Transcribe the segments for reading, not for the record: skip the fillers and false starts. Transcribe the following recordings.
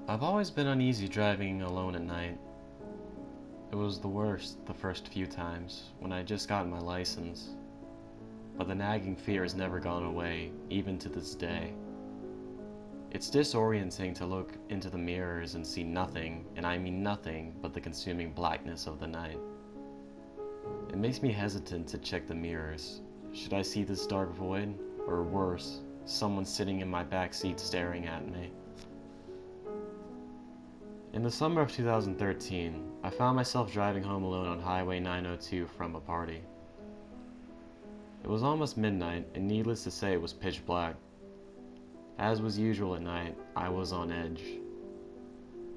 I've always been uneasy driving alone at night. It was the worst the first few times, when I had just gotten my license. But the nagging fear has never gone away, even to this day. It's disorienting to look into the mirrors and see nothing, and I mean nothing, but the consuming blackness of the night. It makes me hesitant to check the mirrors. Should I see this dark void? Or worse, someone sitting in my back seat staring at me? In the summer of 2013, I found myself driving home alone on Highway 902 from a party. It was almost midnight, and needless to say, it was pitch black. As was usual at night, I was on edge.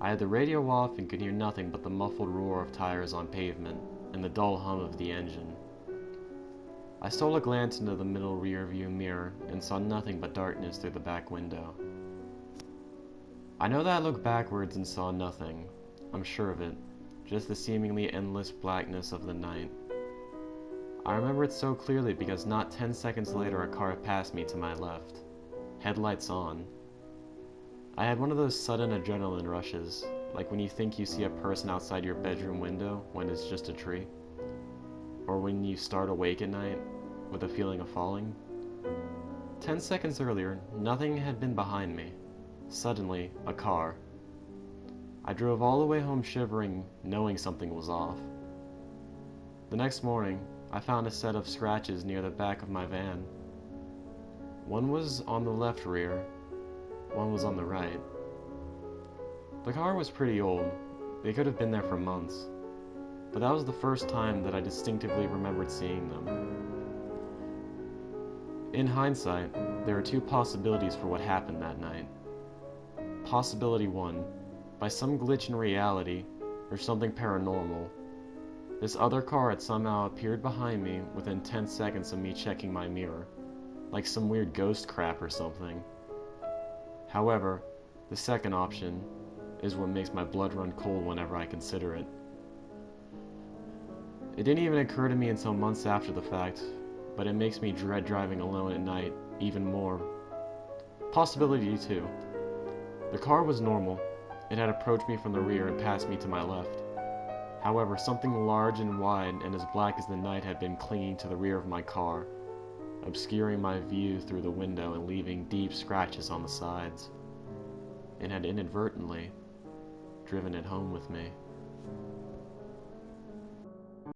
I had the radio off and could hear nothing but the muffled roar of tires on pavement and the dull hum of the engine. I stole a glance into the middle rear-view mirror and saw nothing but darkness through the back window. I know that I looked backwards and saw nothing. I'm sure of it. Just the seemingly endless blackness of the night. I remember it so clearly because not 10 seconds later a car passed me to my left. Headlights on. I had one of those sudden adrenaline rushes, like when you think you see a person outside your bedroom window when it's just a tree. Or when you start awake at night with a feeling of falling. 10 seconds earlier, nothing had been behind me. Suddenly, a car. I drove all the way home shivering, knowing something was off. The next morning, I found a set of scratches near the back of my van. One was on the left rear, one was on the right. The car was pretty old. They could have been there for months. But that was the first time that I distinctively remembered seeing them. In hindsight, there are two possibilities for what happened that night. Possibility 1, by some glitch in reality, or something paranormal, this other car had somehow appeared behind me within 10 seconds of me checking my mirror, like some weird ghost crap or something. However, the second option is what makes my blood run cold whenever I consider it. It didn't even occur to me until months after the fact, but it makes me dread driving alone at night even more. Possibility 2. The car was normal. It had approached me from the rear and passed me to my left. However, something large and wide and as black as the night had been clinging to the rear of my car, obscuring my view through the window and leaving deep scratches on the sides, and had inadvertently driven it home with me.